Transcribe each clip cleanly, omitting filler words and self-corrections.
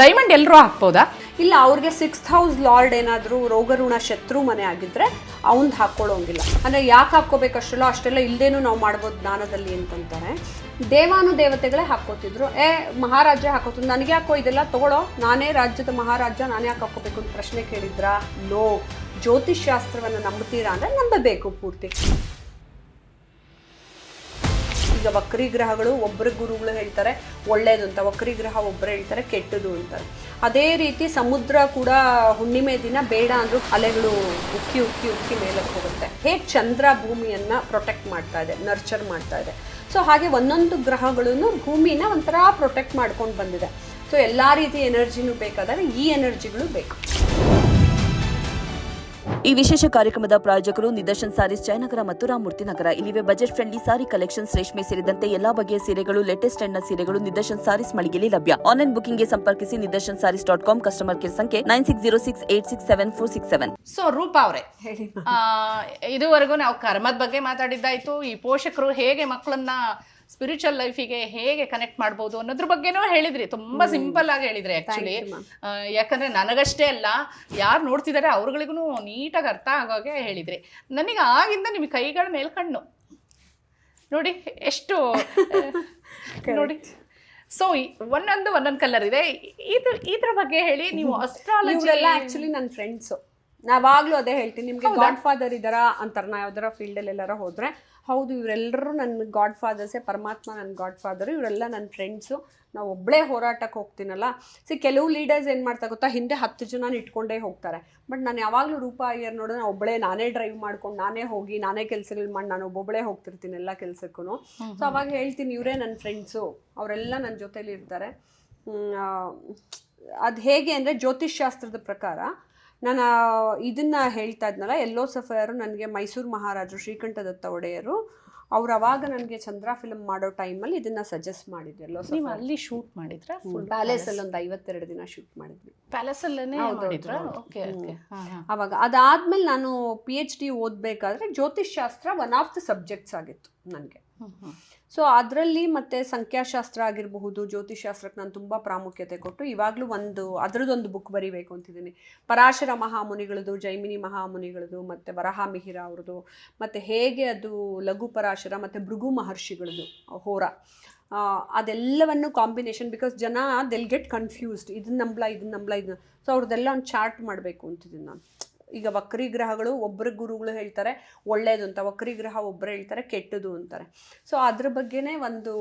Diamond ಎಲ್ಲರೂ ಹಾಕ್ಬೋದಾ? ಇಲ್ಲ, ಅವ್ರಿಗೆ 6th ಹೌಸ್ ಲಾರ್ಡ್ ಏನಾದರೂ ರೋಗಋಣ ಶತ್ರು ಮನೆ ಆಗಿದ್ರೆ ಅವ್ನು ಹಾಕ್ಕೊಳ್ಳೋಂಗಿಲ್ಲ. ಅಂದರೆ ಯಾಕೆ ಹಾಕ್ಕೋಬೇಕಷ್ಟಲ್ಲ, ಅಷ್ಟೆಲ್ಲ ಇಲ್ಲದೇನೂ ನಾವು ಮಾಡ್ಬೋದು ಜ್ಞಾನದಲ್ಲಿ ಅಂತಂತಾರೆ. ದೇವಾನುದೇವತೆಗಳೇ ಹಾಕ್ಕೋತಿದ್ರು. ಮಹಾರಾಜ ಹಾಕೋತಿದ್ರು. ನನಗೆ ಯಾಕೋ ಇದೆಲ್ಲ ತಗೊಳ್ಳೋ, ನಾನೇ ರಾಜ್ಯದ ಮಹಾರಾಜ, ನಾನೇ ಯಾಕೆ ಹಾಕ್ಕೋಬೇಕು ಅಂತ ಪ್ರಶ್ನೆ ಕೇಳಿದ್ರಾ? ನೋ. ಜ್ಯೋತಿಷ್ ಶಾಸ್ತ್ರವನ್ನು ನಂಬ್ತೀರಾ ಅಂದರೆ ನಂಬಬೇಕು ಪೂರ್ತಿ. ಈಗ ವಕ್ರಿ ಗ್ರಹಗಳು ಒಬ್ಬರು ಗುರುಗಳು ಹೇಳ್ತಾರೆ ಒಳ್ಳೇದು ಅಂತ, ವಕ್ರಿ ಗ್ರಹ ಒಬ್ಬರು ಹೇಳ್ತಾರೆ ಕೆಟ್ಟದು ಅಂತಾರೆ. ಅದೇ ರೀತಿ ಸಮುದ್ರ ಕೂಡ ಹುಣ್ಣಿಮೆ ದಿನ ಬೇಡ ಅಂದ್ರೂ ಅಲೆಗಳು ಉಕ್ಕಿ ಉಕ್ಕಿ ಉಕ್ಕಿ ಮೇಲಕ್ಕೆ ಹೋಗುತ್ತೆ. ಹೇಗೆ ಚಂದ್ರ ಭೂಮಿಯನ್ನು ಪ್ರೊಟೆಕ್ಟ್ ಮಾಡ್ತಾ ಇದೆ, ನರ್ಚರ್ ಮಾಡ್ತಾ ಇದೆ, ಸೊ ಹಾಗೆ ಒಂದೊಂದು ಗ್ರಹಗಳನ್ನು ಭೂಮಿನ ಒಂಥರ ಪ್ರೊಟೆಕ್ಟ್ ಮಾಡ್ಕೊಂಡು ಬಂದಿದೆ. ಸೊ ಎಲ್ಲ ರೀತಿ ಎನರ್ಜಿನೂ ಬೇಕಾದರೆ ಈ ಎನರ್ಜಿಗಳು ಬೇಕು. ಈ ವಿಶೇಷ ಕಾರ್ಯಕ್ರಮದ ಪ್ರಾಯೋಜಕರು ನಿದರ್ಶನ್ ಸಾರೀಸ್, ಜಯನಗರ ಮತ್ತು ರಾಮಮೂರ್ತಿ ನಗರ. ಇಲ್ಲಿವೆ ಬಜೆಟ್ ಫ್ರೆಂಡ್ಲಿ ಸಾರಿ ಕಲೆಕ್ಷನ್ಸ್, ರೇಷ್ಮೆ ಸೇರಿದಂತೆ ಎಲ್ಲಾ ಬಗೆಯ ಸೀರೆಗಳು, ಲೇಟೆಸ್ಟ್ ಟ್ರೆಂಡ್ನ ಸೀರೆಗಳು ನಿದರ್ಶನ್ ಸಾರೀಸ್ ಮಳಿಗೆಯಲ್ಲಿ ಲಭ್ಯ. ಆನ್ಲೈನ್ ಬುಕಿಂಗ್ಗೆ ಸಂಪರ್ಕಿಸಿ ನಿದರ್ಶನ್ sarees.com. ಕಸ್ಟಮರ್ ಕೇರ್ ಸಂಖ್ಯೆ 9606867467. ಸೊ ರೂಪಾ ಅವರೇ, ಇದುವರೆಗೂ ನಾವು ಕರ್ಮದ ಬಗ್ಗೆ ಮಾತಾಡಿದ್ದಾಯ್ತು. ಈ ಪೋಷಕರು ಹೇಗೆ ಮಕ್ಕಳನ್ನ ಸ್ಪಿರಿಚುವಲ್ ಲೈಫಿಗೆ ಹೇಗೆ ಕನೆಕ್ಟ್ ಮಾಡ್ಬೋದು ಅನ್ನೋದ್ರ ಬಗ್ಗೆನೂ ಹೇಳಿದ್ರಿ. ತುಂಬಾ ಸಿಂಪಲ್ ಆಗಿ ಹೇಳಿದ್ರಿ ಆಕ್ಚುಲಿ. ಯಾಕಂದ್ರೆ ನನಗಷ್ಟೇ ಅಲ್ಲ, ಯಾರು ನೋಡ್ತಿದ್ದಾರೆ ಅವ್ರಗಳಿಗೂ ನೀಟಾಗಿ ಅರ್ಥ ಆಗೋಗೆ ಹೇಳಿದ್ರಿ. ನನಗೆ ಆಗಿಂದ ನಿಮಗೆ ಕೈಗಳ ಮೇಲೆ ಕಣ್ಣು ನೋಡಿ ಎಷ್ಟು ನೋಡಿ. ಸೊ ಒಂದೊಂದು ಕಲರ್ ಇದೆ. ಇದ್ರ ಬಗ್ಗೆ ಹೇಳಿ. ನೀವು ಅಸ್ಟ್ರಾಲಜಿ ಆಕ್ಚುಲಿ ನನ್ನ ಫ್ರೆಂಡ್ಸು, ನಾವಾಗ್ಲೂ ಅದೇ ಹೇಳ್ತೀನಿ, ನಿಮ್ಗೆ ಗಾಡ್ ಫಾದರ್ ಇದ್ದಾರಾ ಅಂತಾರೆ. ನಾ ಯಾವ್ದಾರ ಫೀಲ್ಡಲ್ಲಿ ಎಲ್ಲಾರ ಹೋದ್ರೆ, ಹೌದು ಇವರೆಲ್ಲರೂ ನನ್ನ ಗಾಡ್ ಫಾದರ್ಸೇ, ಪರಮಾತ್ಮ ನನ್ನ ಗಾಡ್ ಫಾದರು, ಇವರೆಲ್ಲ ನನ್ನ ಫ್ರೆಂಡ್ಸು. ನಾವು ಒಬ್ಬಳೇ ಹೋರಾಟಕ್ಕೆ ಹೋಗ್ತೀನಲ್ಲ. ಕೆಲವು ಲೀಡರ್ಸ್ ಏನು ಮಾಡ್ತಾ ಗೊತ್ತಾ, ಹಿಂದೆ 10 ಜನ ಇಟ್ಕೊಂಡೇ ಹೋಗ್ತಾರೆ. ಬಟ್ ನಾನು ಯಾವಾಗಲೂ ರೂಪಾ ಅಯ್ಯರ್ ನೋಡಿದ್ರೆ ಒಬ್ಬಳೇ, ನಾನೇ ಡ್ರೈವ್ ಮಾಡ್ಕೊಂಡು, ನಾನೇ ಹೋಗಿ, ನಾನೇ ಕೆಲಸಗಳು ಮಾಡಿ, ನಾನು ಒಬ್ಬೊಬ್ಬಳೇ ಹೋಗ್ತಿರ್ತೀನಿ ಎಲ್ಲ ಕೆಲಸಕ್ಕೂ. ಸೊ ಅವಾಗ ಹೇಳ್ತೀನಿ, ಇವರೇ ನನ್ನ ಫ್ರೆಂಡ್ಸು, ಅವರೆಲ್ಲ ನನ್ನ ಜೊತೇಲಿ ಇರ್ತಾರೆ. ಅದು ಹೇಗೆ ಅಂದರೆ ಜ್ಯೋತಿಷ್ ಶಾಸ್ತ್ರದ ಪ್ರಕಾರ ನಾನು ಇದನ್ನು ಹೇಳ್ತಾ ಇದ್ನಲ್ಲ, ಯೆಲ್ಲೋ ಸಫೈರು ನನಗೆ ಮೈಸೂರು ಮಹಾರಾಜರು ಶ್ರೀಕಂಠದತ್ತ ಒಡೆಯರು ಅವ್ರು ಅವಾಗ ನನಗೆ ಚಂದ್ರ ಫಿಲ್ಮ್ ಮಾಡೋ ಟೈಮಲ್ಲಿ ಇದನ್ನು ಸಜೆಸ್ಟ್ ಮಾಡಿದ್ರು. ಯೆಲ್ಲೋ ಸಫೈರ್ ಅಲ್ಲಿ ಶೂಟ್ ಮಾಡಿದ್ರ? ಪ್ಯಾಲೇಸಲ್ಲಿ ಒಂದು 52 ದಿನ ಶೂಟ್ ಮಾಡಿದ್ವಿ. ಪ್ಯಾಲೇಸಲ್ಲೇ ಮಾಡಿದ್ರ? ಓಕೆ. ಅವಾಗ ಅದಾದ್ಮೇಲೆ ನಾನು PhD ಓದಬೇಕಾದ್ರೆ ಜ್ಯೋತಿಷ್ ಶಾಸ್ತ್ರ ಒನ್ ಆಫ್ ದ ಸಬ್ಜೆಕ್ಟ್ಸ್ ಆಗಿತ್ತು ನನಗೆ. ಸೊ ಅದರಲ್ಲಿ ಮತ್ತೆ ಸಂಖ್ಯಾಶಾಸ್ತ್ರ ಆಗಿರಬಹುದು, ಜ್ಯೋತಿಷ್ ಶಾಸ್ತ್ರಕ್ಕೆ ನಾನು ತುಂಬ ಪ್ರಾಮುಖ್ಯತೆ ಕೊಟ್ಟು ಇವಾಗಲೂ ಅದರದ್ದೊಂದು ಬುಕ್ ಬರೀಬೇಕು ಅಂತಿದ್ದೀನಿ. ಪರಾಶರ ಮಹಾಮುನಿಗಳದು, ಜೈಮಿನಿ ಮಹಾಮುನಿಗಳದು, ಮತ್ತು ವರಹ ಮಿಹಿರ ಅವ್ರದ್ದು, ಮತ್ತು ಹೇಗೆ ಅದು ಲಘು ಪರಾಶರ ಮತ್ತು ಭೃಗು ಮಹರ್ಷಿಗಳದು ಹೋರ, ಅದೆಲ್ಲವನ್ನು ಕಾಂಬಿನೇಷನ್. ಬಿಕಾಸ್ ಜನ ದೆಲ್ ಗೆಟ್ ಕನ್ಫ್ಯೂಸ್ಡ್, ಇದನ್ನ ನಂಬಲ. ಸೊ ಅವ್ರದ್ದೆಲ್ಲ ಒಂದು ಚಾರ್ಟ್ ಮಾಡಬೇಕು ಅಂತಿದ್ದೀನಿ ನಾನು. ಈಗ ವಕ್ರಿ ಗ್ರಹಗಳು ಒಬ್ಬರು ಗುರುಗಳು ಹೇಳ್ತಾರೆ ಒಳ್ಳೇದು ಅಂತ, ವಕ್ರಿ ಗ್ರಹ ಒಬ್ಬರು ಹೇಳ್ತಾರೆ ಕೆಟ್ಟದು ಅಂತಾರೆ. ಸೊ ಅದ್ರ ಬಗ್ಗೆನೇ ಒಂದು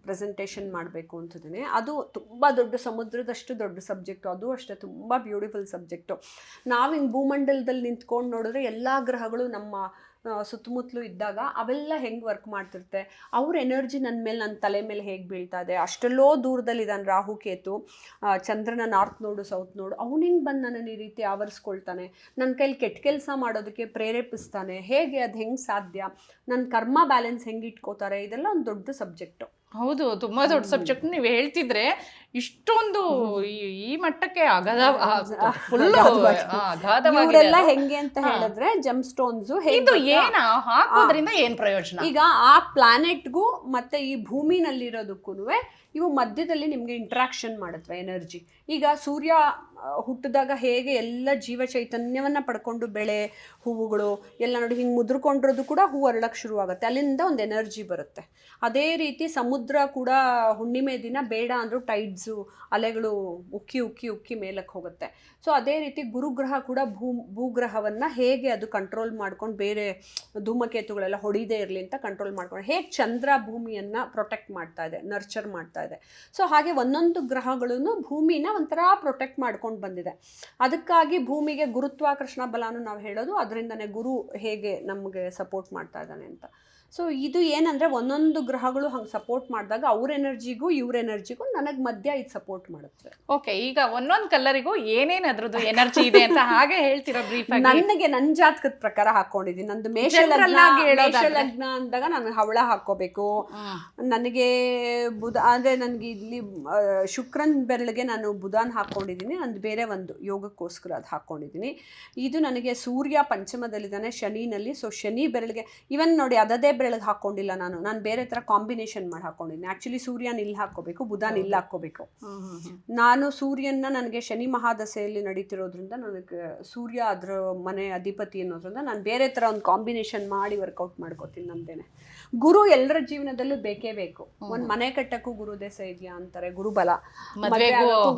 ಪ್ರೆಸೆಂಟೇಷನ್ ಮಾಡಬೇಕು ಅಂತಿದ್ದೀನಿ. ಅದು ತುಂಬ ದೊಡ್ಡ ಸಮುದ್ರದಷ್ಟು ದೊಡ್ಡ ಸಬ್ಜೆಕ್ಟು, ಅದು ಅಷ್ಟೇ ತುಂಬ ಬ್ಯೂಟಿಫುಲ್ ಸಬ್ಜೆಕ್ಟು. ನಾವು ಹಿಂಗೆ ಭೂಮಂಡಲದಲ್ಲಿ ನಿಂತ್ಕೊಂಡು ನೋಡಿದ್ರೆ ಎಲ್ಲ ಗ್ರಹಗಳು ನಮ್ಮ ಸುತ್ತಮುತ್ತಲೂ ಇದ್ದಾಗ ಅವೆಲ್ಲ ಹೆಂಗೆ ವರ್ಕ್ ಮಾಡ್ತಿರುತ್ತೆ, ಅವ್ರ ಎನರ್ಜಿ ನನ್ನ ಮೇಲೆ, ನನ್ನ ತಲೆ ಮೇಲೆ ಹೇಗೆ ಬೀಳ್ತಾ ಇದೆ. ಅಷ್ಟೆಲ್ಲೋ ದೂರದಲ್ಲಿದ್ದಾನೆ ರಾಹು ಕೇತು, ಚಂದ್ರನ ನಾರ್ತ್ ನೋಡು ಸೌತ್ ನೋಡು, ಅವ್ನು ಹಿಂಗೆ ಬಂದು ನನ್ನನ್ನು ಈ ರೀತಿ ಆವರಿಸ್ಕೊಳ್ತಾನೆ, ನನ್ನ ಕೈಲಿ ಕೆಟ್ಟ ಕೆಲಸ ಮಾಡೋದಕ್ಕೆ ಪ್ರೇರೇಪಿಸ್ತಾನೆ, ಹೇಗೆ ಅದು ಹೆಂಗೆ ಸಾಧ್ಯ, ನನ್ನ ಕರ್ಮ ಬ್ಯಾಲೆನ್ಸ್ ಹೆಂಗೆ ಇಟ್ಕೋತಾರೆ, ಇದೆಲ್ಲ ಒಂದು ದೊಡ್ಡ ಸಬ್ಜೆಕ್ಟು. ಹೌದು, ತುಂಬಾ ದೊಡ್ಡ ಸಬ್ಜೆಕ್ಟ್. ನೀವು ಹೇಳ್ತಿದ್ರೆ ಇಷ್ಟೊಂದು ಈ ಮಟ್ಟಕ್ಕೆ ಇವರೆಲ್ಲ ಹೆಂಗೆ ಅಂತ ಹೇಳಿದ್ರೆ ಜಮ್ ಸ್ಟೋನ್ಸ್ ಹಾಕೋದ್ರಿಂದ ಏನ್ ಪ್ರಯೋಜನ? ಈಗ ಆ ಪ್ಲಾನೆಟ್ಗೂ ಮತ್ತೆ ಈ ಭೂಮಿನಲ್ಲಿರೋದಕ್ಕೂ ಇವು ಮಧ್ಯದಲ್ಲಿ ನಿಮ್ಗೆ ಇಂಟ್ರಾಕ್ಷನ್ ಮಾಡುತ್ತವೆ ಎನರ್ಜಿ. ಈಗ ಸೂರ್ಯ ಹುಟ್ಟಿದಾಗ ಹೇಗೆ ಎಲ್ಲ ಜೀವ ಚೈತನ್ಯವನ್ನ ಪಡ್ಕೊಂಡು ಬೆಳೆ ಹೂವುಗಳು ಎಲ್ಲ ನೋಡಿ ಹಿಂಗೆ ಮುದ್ರಕೊಂಡಿರೋದು ಕೂಡ ಹೂ ಅರಳಕ್ಕೆ ಶುರುವಾಗುತ್ತೆ, ಅಲ್ಲಿಂದ ಒಂದು ಎನರ್ಜಿ ಬರುತ್ತೆ. ಅದೇ ರೀತಿ ಸಮುದ್ರ ಕೂಡ ಹುಣ್ಣಿಮೆ ದಿನ ಬೇಡ ಅಂದರೂ ಟೈಡ್ಸು ಅಲೆಗಳು ಉಕ್ಕಿ ಉಕ್ಕಿ ಉಕ್ಕಿ ಮೇಲಕ್ಕೆ ಹೋಗುತ್ತೆ. ಸೊ ಅದೇ ರೀತಿ ಗುರುಗ್ರಹ ಕೂಡ ಭೂಗ್ರಹವನ್ನು ಹೇಗೆ ಅದು ಕಂಟ್ರೋಲ್ ಮಾಡ್ಕೊಂಡು ಬೇರೆ ಧೂಮಕೇತುಗಳೆಲ್ಲ ಹೊಡಿದೇ ಇರಲಿ ಅಂತ ಕಂಟ್ರೋಲ್ ಮಾಡ್ಕೊಂಡು, ಹೇಗೆ ಚಂದ್ರ ಭೂಮಿಯನ್ನು ಪ್ರೊಟೆಕ್ಟ್ ಮಾಡ್ತಾ ಇದೆ, ನರ್ಚರ್ ಮಾಡ್ತಾ ಇದೆ. ಸೊ ಹಾಗೆ ಒಂದೊಂದು ಗ್ರಹಗಳನ್ನು ಭೂಮಿನ ಒಂಥರ ಪ್ರೊಟೆಕ್ಟ್ ಮಾಡ್ಕೊಂಡು ಬಂದಿದೆ. ಅದಕ್ಕಾಗಿ ಭೂಮಿಗೆ ಗುರುತ್ವಾಕರ್ಷಣ ಬಲನೂ ನಾವು ಹೇಳೋದು ಅದರಿಂದನೇ, ಗುರು ಹೇಗೆ ನಮಗೆ ಸಪೋರ್ಟ್ ಮಾಡ್ತಾ ಇದ್ದಾನೆ ಅಂತ. ಸೊ ಇದು ಏನಂದರೆ ಒಂದೊಂದು ಗ್ರಹಗಳು ಹಂಗೆ ಸಪೋರ್ಟ್ ಮಾಡಿದಾಗ ಅವ್ರ ಎನರ್ಜಿಗೂ ಇವ್ರ ಎನರ್ಜಿಗೂ ನನಗೆ ಮಧ್ಯ ಇದು ಸಪೋರ್ಟ್ ಮಾಡುತ್ತೆ. ಓಕೆ, ಈಗ ಒಂದೊಂದು ಕಲರಿಗೂ ಏನೇನು ಅದ್ರದ್ದು ಎನರ್ಜಿ ಇದೆ ಅಂತ ಹಾಗೆ ಹೇಳ್ತೀರಾ ಬ್ರೀಫ್ ಆಗಿ? ನನಗೆ ನನ್ನ ಜಾತಕದ ಪ್ರಕಾರ ಹಾಕೊಂಡಿದ್ದೀನಿ. ನಂದು ಮೇಷಲಗ್ನ ಅಂದಾಗ ನಾನು ಹವಳ ಹಾಕೋಬೇಕು. ನನಗೆ ಬುಧ ಅಂದರೆ ನನಗೆ ಇಲ್ಲಿ ಶುಕ್ರನ್ ಬೆರಳಿಗೆ ನಾನು ಬುಧಾನ್ ಹಾಕ್ಕೊಂಡಿದ್ದೀನಿ. ನಂದು ಬೇರೆ ಒಂದು ಯೋಗಕ್ಕೋಸ್ಕರ ಅದು ಹಾಕ್ಕೊಂಡಿದ್ದೀನಿ. ಇದು ನನಗೆ ಸೂರ್ಯ ಪಂಚಮದಲ್ಲಿದ್ದಾನೆ ಶನಿನಲ್ಲಿ. ಸೊ ಶನಿ ಬೆರಳಿಗೆ ಇವನ್ ನೋಡಿ ಅದದೇ ಬೆಳಗ್ಗೆ ಹಾಕೊಂಡಿಲ್ಲ, ನಾನು ಬೇರೆ ತರ ಕಾಂಬಿನೇಷನ್ ಮಾಡಿ ಹಾಕೊಂಡಿದ್ದೀನಿ. ಆಕ್ಚುಲಿ ಸೂರ್ಯನ ಇಲ್ಲಿ ಹಾಕೋಬೇಕು, ಬುಧನ ಇಲ್ಲಿ ಹಾಕೋಬೇಕು. ನಾನು ಸೂರ್ಯನ, ನನಗೆ ಶನಿ ಮಹಾದಶೆಯಲ್ಲಿ ನಡೀತಿರೋದ್ರಿಂದ ನನಗೆ ಸೂರ್ಯ ಅದ್ರ ಮನೆ ಅಧಿಪತಿ ಅನ್ನೋದ್ರಿಂದ ನಾನು ಬೇರೆ ತರ ಒಂದು ಕಾಂಬಿನೇಷನ್ ಮಾಡಿ ವರ್ಕೌಟ್ ಮಾಡ್ಕೋತೀನಿ ನಮ್ದೇನೆ. ಗುರು ಎಲ್ಲರ ಜೀವನದಲ್ಲೂ ಬೇಕೇ ಬೇಕು. ಒಂದ್ ಮನೆ ಕಟ್ಟಕ್ಕೂ ಗುರು ದಶೆ ಇದೆಯಾ ಅಂತಾರೆ, ಗುರುಬಲ,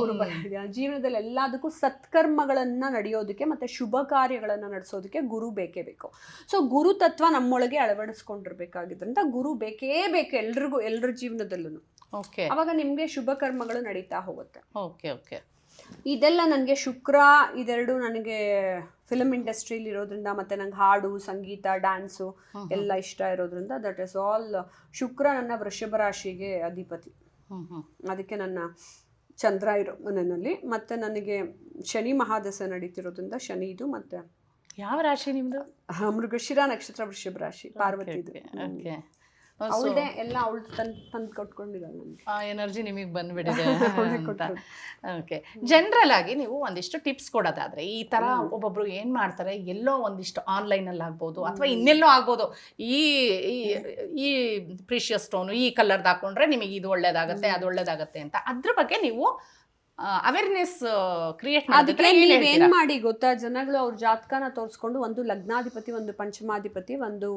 ಗುರುಬಲ ಇದೆಯಾ ಜೀವನದಲ್ಲಿ, ಎಲ್ಲದಕ್ಕೂ ಸತ್ಕರ್ಮಗಳನ್ನ ನಡೆಯೋದಕ್ಕೆ ಮತ್ತೆ ಶುಭ ಕಾರ್ಯಗಳನ್ನ ನಡೆಸೋದಕ್ಕೆ ಗುರು ಬೇಕೇ ಬೇಕು. ಸೊ ಗುರು ತತ್ವ ನಮ್ಮೊಳಗೆ ಅಳವಡಿಸ್ಕೊಂಡಿರ್ಬೇಕಾಗಿದ್ರಿಂದ ಗುರು ಬೇಕೇ ಬೇಕು ಎಲ್ರಿಗೂ, ಎಲ್ಲರ ಜೀವನದಲ್ಲೂ. ಅವಾಗ ನಿಮ್ಗೆ ಶುಭ ಕರ್ಮಗಳು ನಡೀತಾ ಹೋಗುತ್ತೆ. ಇದೆಲ್ಲ ನನಗೆ ಶುಕ್ರ, ಇದೆರಡು ನನಗೆ ಫಿಲ್ಮ್ ಇಂಡಸ್ಟ್ರಿಲಿ ಇರೋದ್ರಿಂದ, ಮತ್ತೆ ನಂಗೆ ಹಾಡು, ಸಂಗೀತ, ಡ್ಯಾನ್ಸು ಎಲ್ಲ ಇಷ್ಟ ಇರೋದ್ರಿಂದ, ದಟ್ ಇಸ್ ಆಲ್. ಶುಕ್ರ ನನ್ನ ವೃಷಭ ರಾಶಿಗೆ ಅಧಿಪತಿ, ಅದಕ್ಕೆ ನನ್ನ ಚಂದ್ರ ಇರೋ ಮನೆಯಲ್ಲಿ. ಮತ್ತೆ ನನಗೆ ಶನಿ ಮಹಾದಶೆ ನಡೀತಿರೋದ್ರಿಂದ ಶನಿ ಇದು. ಮತ್ತೆ ಯಾವ ರಾಶಿ ನಿಮ್ದು? ಮೃಗಶಿರ ನಕ್ಷತ್ರ, ವೃಷಭ ರಾಶಿ, ಪಾರ್ವತಿದು. ಅವಳದೇ ಎಲ್ಲ ಅವಳು ತಂದು ಕೊಟ್ಕೊಂಡಿದ್ದಾಳೆ ನನಗೆ. ಆ ಎನರ್ಜಿ ನಿಮಗೆ ಬಂದ್ಬಿಟ್ಟಿದೆ. ಓಕೆ, ಜನರಲ್ ಆಗಿ ನೀವು ಒಂದಿಷ್ಟು ಟಿಪ್ಸ್ ಕೊಡೋದಾದ್ರೆ, ಈ ತರ ಒಬ್ಬೊಬ್ರು ಏನ್ ಮಾಡ್ತಾರೆ, ಎಲ್ಲೋ ಒಂದಿಷ್ಟು ಆನ್ಲೈನ್ ಅಲ್ಲಿ ಆಗ್ಬೋದು ಅಥವಾ ಇನ್ನೆಲ್ಲೋ ಆಗ್ಬೋದು, ಈ ಪ್ರೀಶಿಯಸ್ ಸ್ಟೋನು ಈ ಕಲರ್ದು ಹಾಕೊಂಡ್ರೆ ನಿಮಗೆ ಇದು ಒಳ್ಳೇದಾಗತ್ತೆ, ಅದು ಒಳ್ಳೇದಾಗತ್ತೆ ಅಂತ, ಅದ್ರ ಬಗ್ಗೆ ನೀವು ಅವೇರ್ನೆಸ್ ಕ್ರಿಯೇಟ್ ಅದಕ್ಕೆ ನೀವೇನ್ ಮಾಡಿ ಗೊತ್ತಾ, ಜನಗಳು ಅವ್ರ ಜಾತಕನ ತೋರಿಸ್ಕೊಂಡು ಒಂದು ಲಗ್ನಾಧಿಪತಿ, ಒಂದು ಪಂಚಮಾಧಿಪತಿ, ಒಂದು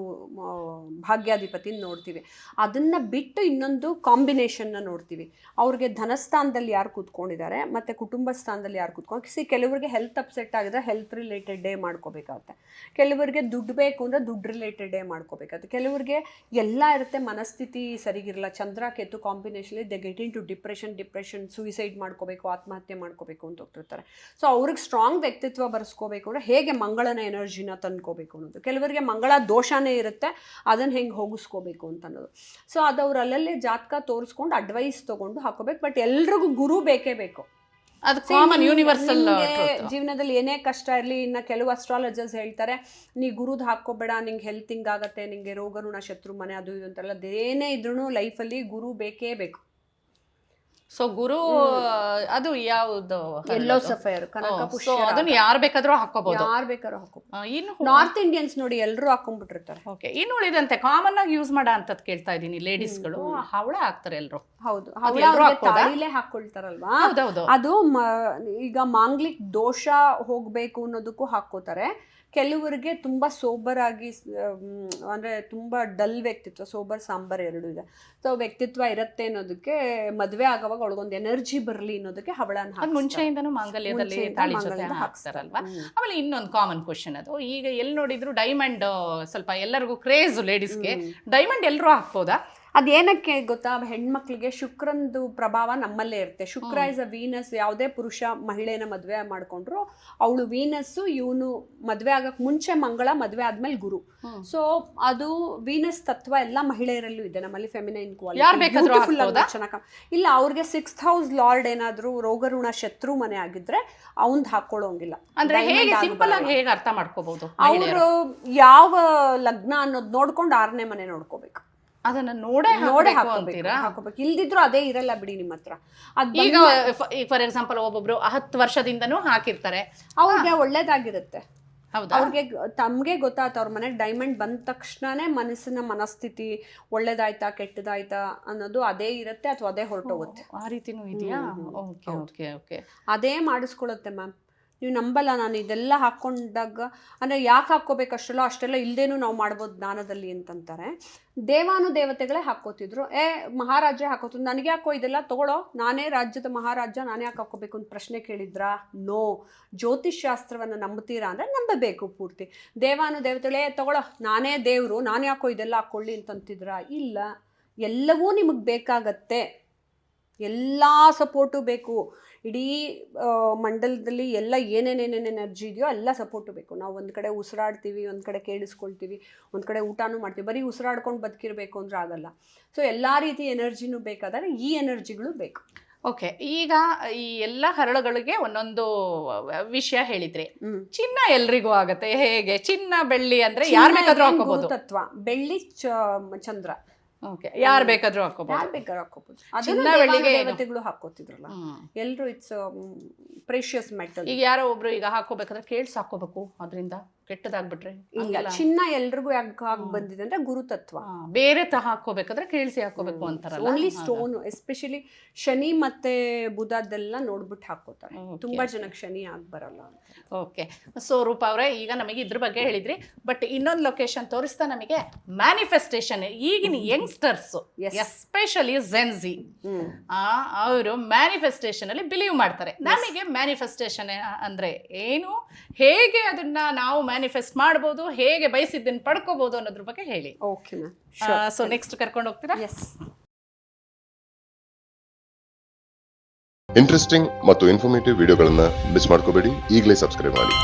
ಭಾಗ್ಯಾಧಿಪತಿ ನೋಡ್ತೀವಿ. ಅದನ್ನ ಬಿಟ್ಟು ಇನ್ನೊಂದು ಕಾಂಬಿನೇಷನ್ ನೋಡ್ತೀವಿ. ಅವ್ರಿಗೆ ಧನಸ್ಥಾನದಲ್ಲಿ ಯಾರು ಕೂತ್ಕೊಂಡಿದ್ದಾರೆ ಮತ್ತೆ ಕುಟುಂಬ ಸ್ಥಾನದಲ್ಲಿ ಯಾರು ಕೂತ್ಕೊಂಡು. ಕೆಲವರಿಗೆ ಹೆಲ್ತ್ ಅಪ್ಸೆಟ್ ಆಗಿದ್ರೆ ಹೆಲ್ತ್ ರಿಲೇಟೆಡ್ ಡೇ ಮಾಡ್ಕೋಬೇಕಾಗತ್ತೆ, ಕೆಲವರಿಗೆ ದುಡ್ಡು ಬೇಕು ಅಂದ್ರೆ ದುಡ್ಡು ರಿಲೇಟೆಡ್ ಡೇ ಮಾಡ್ಕೋಬೇಕಾಗತ್ತೆ, ಕೆಲವರಿಗೆ ಎಲ್ಲ ಇರುತ್ತೆ, ಮನಸ್ಥಿತಿ ಸರಿಗಿರಲ್ಲ, Chandra Ketu combination they get in to depression, suicide ಮಾಡ್ಕೋಬೇಕು, ಆತ್ಮಹತ್ಯೆ ಮಾಡ್ಕೋಬೇಕು ಅಂತ ಹೋಗ್ತಿರ್ತಾರೆ. ಸೊ ಅವ್ರಿಗೆ ಸ್ಟ್ರಾಂಗ್ ವ್ಯಕ್ತಿತ್ವ ಬರ್ಸ್ಕೋಬೇಕು ಅಂದ್ರೆ ಹೇಗೆ ಮಂಗಳನ ಎನರ್ಜಿನ ತಂದ್ಕೋಬೇಕು ಅನ್ನೋದು. ಕೆಲವರಿಗೆ ಮಂಗಳ ದೋಷನೇ ಇರುತ್ತೆ, ಅದನ್ನ ಹೆಂಗೆ ಹೋಗಿಸ್ಕೋಬೇಕು ಅಂತ ಅನ್ನೋದು. ಸೊ ಅದು ಅವ್ರು ಅಲ್ಲಲ್ಲೇ ಜಾತಕ ತೋರಿಸ್ಕೊಂಡು ಅಡ್ವೈಸ್ ತಗೊಂಡು ಹಾಕೋಬೇಕು. ಬಟ್ ಎಲ್ರಿಗೂ ಗುರು ಬೇಕೇ ಬೇಕು. ಅದು ಕಾಮನ್ ಯೂನಿವರ್ಸಲ್. ಜೀವನದಲ್ಲಿ ಏನೇ ಕಷ್ಟ ಇರಲಿ, ಇನ್ನು ಕೆಲವು ಅಸ್ಟ್ರಾಲಜರ್ಸ್ ಹೇಳ್ತಾರೆ ನೀ ಗುರುದ್ ಹಾಕೋಬೇಡ, ನಿಂಗೆ ಹೆಲ್ತ್ ಹಿಂಗಾಗತ್ತೆ, ನಿಂಗೆ ರೋಗ ಋಣ ಶತ್ರು ಮನೆ ಅದು ಇದು ಅಂತೆಲ್ಲ. ಅದೇನೇ ಇದ್ರೂ ಲೈಫಲ್ಲಿ ಗುರು ಬೇಕೇ ಬೇಕು. ಸೊ ಗುರು ಅದು ಯಾವುದು? ಎಲ್ಲೋ ಸಫೈರ್, ಕನಕ ಪುಷ್ಪ, ಅದನ್ನ ಯಾರು ಬೇಕಾದ್ರೂ ಹಾಕೋಬಹುದು, ಯಾರು ಬೇಕಾದ್ರೂ ಹಾಕೋಬಹುದು. ಇನ್ನು ನಾರ್ತ್ ಇಂಡಿಯನ್ಸ್ ನೋಡಿ ಎಲ್ಲರೂ ಹಾಕೊಂಡ್ಬಿಟ್ಟಿರ್ತಾರೆ. ಓಕೆ, ಇನ್ನು ಉಳಿದಂತೆ ಕಾಮನ್ ಆಗಿ ಯೂಸ್ ಮಾಡೋ ಅಂತದ್ ಕೇಳ್ತಾ ಇದೀನಿ, ಲೇಡೀಸ್ಗಳು ಹವಳ ಹಾಕ್ತಾರೆ ಎಲ್ರು. ಹೌದು, ತಾಳಿಲೇ ಹಾಕೊಳ್ತಾರಲ್ವಾ, ಅದು ಈಗ ಮಾಂಗ್ಲಿಕ್ ದೋಷ ಹೋಗ್ಬೇಕು ಅನ್ನೋದಕ್ಕೂ ಹಾಕೋತಾರೆ. ಕೆಲವರಿಗೆ ತುಂಬಾ ಸೋಬರ್ ಆಗಿ, ಅಂದ್ರೆ ತುಂಬಾ ಡಲ್ ವ್ಯಕ್ತಿತ್ವ, ಸೋಬರ್ ಸಾಂಬಾರ್ ಎರಡು ಇದೆ. ಸೊ ವ್ಯಕ್ತಿತ್ವ ಇರತ್ತೆ ಅನ್ನೋದಕ್ಕೆ, ಮದ್ವೆ ಆಗೋವಾಗ ಒಳಗೊಂದು ಎನರ್ಜಿ ಬರ್ಲಿ ಅನ್ನೋದಕ್ಕೆ ಹವಳನ ಮುಂಚೆಯಿಂದನೂ ಮಾಂಗಲ್ಯದಲ್ಲಿ ತಾಳಿ ಜೊತೆ ಹಾಕ್ತಾರಲ್ವಾ. ಆಮೇಲೆ ಇನ್ನೊಂದು ಕಾಮನ್ ಕ್ವಶನ್, ಅದು ಈಗ ಎಲ್ಲಿ ನೋಡಿದ್ರು ಡೈಮಂಡ್ ಸ್ವಲ್ಪ ಎಲ್ಲರಿಗೂ ಕ್ರೇಜ್, ಲೇಡೀಸ್ಗೆ ಡೈಮಂಡ್ ಎಲ್ಲರೂ ಹಾಕ್ಬೋದಾ? ಅದೇನಕ್ಕೆ ಗೊತ್ತಾ, ಹೆಣ್ಮಕ್ಳಿಗೆ ಶುಕ್ರಂದು ಪ್ರಭಾವ ನಮ್ಮಲ್ಲೇ ಇರುತ್ತೆ. ಶುಕ್ರ ಇಸ್ ಅ ವೀನಸ್. ಯಾವುದೇ ಪುರುಷ ಮಹಿಳೆನ ಮದ್ವೆ ಮಾಡ್ಕೊಂಡ್ರು ಅವಳು ವೀನಸ್ಸು, ಇವನು ಮದ್ವೆ ಆಗಕ್ ಮುಂಚೆ ಮಂಗಳ, ಮದ್ವೆ ಆದ್ಮೇಲೆ ಗುರು. ಸೊ ಅದು ವೀನಸ್ ತತ್ವ ಎಲ್ಲ ಮಹಿಳೆಯರಲ್ಲೂ ಇದೆ ನಮ್ಮಲ್ಲಿ. ಫೆಮಿನೈನ್ ಕ್ವಾಲಿಟಿ ಚೆನ್ನಾಗಿ ಇಲ್ಲ. ಅವ್ರಿಗೆ 6th ಹೌಸ್ ಲಾರ್ಡ್ ಏನಾದ್ರು ರೋಗ ಋಣ ಶತ್ರು ಮನೆ ಆಗಿದ್ರೆ ಅವಂದ್ ಹಾಕೊಳ್ಳೋಂಗಿಲ್ಲ. ಅಂದ್ರೆ ಸಿಂಪಲ್ ಆಗಿ ಹೇಗೆ ಅರ್ಥ ಮಾಡ್ಕೋಬಹುದು, ಅವರು ಯಾವ ಲಗ್ನ ಅನ್ನೋದು ನೋಡ್ಕೊಂಡು 6ನೇ ಮನೆ ನೋಡ್ಕೋಬೇಕು. ಅದನ್ನ ನೋಡೇ ಹಾಕೋಬೇಕು, ಇಲ್ದಿದ್ರು ಅದೇ ಇರಲ್ಲ ಬಿಡಿ ನಿಮ್ಮ ಹತ್ರ. ಈಗ ಫಾರ್ ಎಕ್ಸಾಂಪಲ್ ಒಬ್ಬೊಬ್ರು 10 ವರ್ಷದಿಂದನೂ ಹಾಕಿರ್ತಾರೆ, ಅವ್ರಿಗೆ ಒಳ್ಳೇದಾಗಿರುತ್ತೆ. ಅವ್ರಿಗೆ ತಮ್ಗೆ ಗೊತ್ತಾಯ್ತು ಅವ್ರ ಮನೆಗೆ ಡೈಮಂಡ್ ಬಂದ ತಕ್ಷಣನೇ ಮನಸ್ಸಿನ ಮನಸ್ಥಿತಿ ಒಳ್ಳೇದಾಯ್ತಾ ಕೆಟ್ಟದಾಯ್ತಾ ಅನ್ನೋದು ಅದೇ ಇರುತ್ತೆ, ಅಥವಾ ಅದೇ ಹೊರಟೋಗುತ್ತೆ. ಆ ರೀತಿನೂ ಇದೆಯಾ? ಅದೇ ಮಾಡಿಸ್ಕೊಳುತ್ತೆ ಮ್ಯಾಮ್. ನೀವು ನಂಬಲ್ಲ, ನಾನು ಇದೆಲ್ಲ ಹಾಕ್ಕೊಂಡಾಗ ಅಂದರೆ ಯಾಕೆ ಹಾಕ್ಕೋಬೇಕಷ್ಟೆಲ್ಲ, ಅಷ್ಟೆಲ್ಲ ಇಲ್ಲದೇನೂ ನಾವು ಮಾಡ್ಬೋದು ಜ್ಞಾನದಲ್ಲಿ ಅಂತಂತಾರೆ. ದೇವಾನುದೇವತೆಗಳೇ ಹಾಕ್ಕೋತಿದ್ರು. ಮಹಾರಾಜರೇ ಹಾಕೋತಿದ್ರು. ನನಗೆ ಯಾಕೋ ಇದೆಲ್ಲ ತಗೊಳ್ಳೋ, ನಾನೇ ರಾಜ್ಯದ ಮಹಾರಾಜ, ನಾನೇ ಯಾಕೆ ಹಾಕ್ಕೋಬೇಕು ಅಂತ ಪ್ರಶ್ನೆ ಕೇಳಿದ್ರಾ? ನೋ. ಜ್ಯೋತಿಷ್ ಶಾಸ್ತ್ರವನ್ನು ನಂಬ್ತೀರಾ ಅಂದರೆ ನಂಬಬೇಕು ಪೂರ್ತಿ. ದೇವಾನುದೇವತೆಗಳೇ ತಗೊಳ್ಳೋ, ನಾನೇ ದೇವರು, ನಾನು ಯಾಕೋ ಇದೆಲ್ಲ ಹಾಕ್ಕೊಳ್ಳಿ ಅಂತಂತಿದ್ರಾ? ಇಲ್ಲ, ಎಲ್ಲವೂ ನಿಮಗೆ ಬೇಕಾಗತ್ತೆ, ಎಲ್ಲ ಸಪೋರ್ಟು ಬೇಕು. ಇಡೀ ಮಂಡಲದಲ್ಲಿ ಎಲ್ಲ ಏನೇನೇನೇನು ಎನರ್ಜಿ ಇದೆಯೋ ಎಲ್ಲ ಸಪೋರ್ಟು ಬೇಕು. ನಾವು ಒಂದು ಕಡೆ ಉಸಿರಾಡ್ತೀವಿ, ಒಂದು ಕಡೆ ಕೇಳಿಸ್ಕೊಳ್ತೀವಿ, ಒಂದು ಕಡೆ ಊಟನೂ ಮಾಡ್ತೀವಿ. ಬರೀ ಉಸಿರಾಡ್ಕೊಂಡು ಬದುಕಿರಬೇಕು ಅಂದರೆ ಆಗಲ್ಲ. ಸೊ ಎಲ್ಲ ರೀತಿ ಎನರ್ಜಿನೂ ಬೇಕಾದರೆ ಈ ಎನರ್ಜಿಗಳು ಬೇಕು. ಓಕೆ, ಈಗ ಈ ಎಲ್ಲ ಹರಳುಗಳಿಗೆ ಒಂದೊಂದು ವಿಷಯ ಹೇಳಿದ್ರಿ. ಚಿನ್ನ ಎಲ್ರಿಗೂ ಆಗತ್ತೆ ಹೇಗೆ? ಚಿನ್ನ ಬೆಳ್ಳಿ ಅಂದ್ರೆ ಯಾರು ಬೇಕಾದ್ರೂ ಹಾಕೋಬಹುದು ತತ್ವ. ಬೆಳ್ಳಿ ಚಂದ್ರ, ಯಾರು ಬೇಕಾದ್ರೂ ಹಾಕೋಬಹುದು. ಚಿನ್ನ ಬೆಳ್ಳಿಗೆ ದೇವತೆಗಳು ಹಾಕೋತಿದ್ರಲ್ಲ ಎಲ್ರು. It's precious metal. ಈಗ ಯಾರೋ ಒಬ್ರು ಈಗ ಹಾಕೋಬೇಕಾದ್ರೆ ಕೇಳ್ಸ್ ಹಾಕೋಬೇಕು, ಅದರಿಂದ ಕೆಟ್ಟದಾಗ್ಬಿಟ್ರೆ ಇಲ್ಲ, ಹಂಗೆಲ್ಲ? ಚಿನ್ನ ಎಲ್ರಿಗೂ ಯಾಕೆ ಬಂದಿದೆ ಅಂದ್ರೆ ಗುರುತತ್ವ. ಬೇರೆ ಹಾಕೋಬೇಕಾದ್ರೆ ಕೇಳಿಸಿ ಹಾಕೋಬೇಕು ಅಂತಾರಲ್ಲ, ಓನ್ಲಿ ಸ್ಟೋನ್, ಎಸ್ಪೆಷಲಿ ಶನಿ ಮತ್ತೆ ಬುಧದೆಲ್ಲ ನೋಡ್ಬಿಟ್ಟು ಹಾಕೋತಾರೆ. ತುಂಬಾ ಜನಕ್ಕೆ ಶನಿ ಆಗಿ ಬರಲ್ಲ ಅಂತ. ಓಕೆ. ಸೊ ರೂಪಾ ಅವರೇ, ಈಗ ನಮಗೆ ಇದ್ರ ಬಗ್ಗೆ ಹೇಳಿದ್ರಿ, ಬಟ್ ಇನ್ನೊಂದು ಲೊಕೇಶನ್ ತೋರಿಸ್ತಾ ನಮಗೆ ಮ್ಯಾನಿಫೆಸ್ಟೇಷನ್. ಈಗಿನ ಯಂಗ್ಸ್ಟರ್ಸ್ ಎಸ್ಪೆಷಲಿ ಜೆನ್ಜಿ ಅವರು ಮ್ಯಾನಿಫೆಸ್ಟೇಷನ್ ಅಲ್ಲಿ ಬಿಲೀವ್ ಮಾಡ್ತಾರೆ. ನಮಗೆ ಮ್ಯಾನಿಫೆಸ್ಟೇಷನ್ ಅಂದ್ರೆ ಏನು, ಹೇಗೆ ಅದನ್ನ ನಾವು ಮ್ಯಾನಿಫೆಸ್ಟ್ ಮಾಡ್ಬೋದು, ಹೇಗೆ ಬಯಸಿದ್ದನ್ನು ಪಡ್ಕೋಬಹುದು ಅನ್ನೋದ್ರ ಬಗ್ಗೆ ಹೇಳಿ. Okay ma'am. ಸೊ ನೆಕ್ಸ್ಟ್ ಕರ್ಕೊಂಡು ಹೋಗ್ತೀರಾ? ಎಸ್. ಇಂಟ್ರೆಸ್ಟಿಂಗ್ ಮತ್ತು ಇನ್ಫಾರ್ಮೇಟಿವ್ ವಿಡಿಯೋಗಳನ್ನ ಮಿಸ್ ಮಾಡ್ಕೋಬೇಡಿ. ಈಗಲೇ ಸಬ್ಸ್ಕ್ರೈಬ್ ಮಾಡಿ.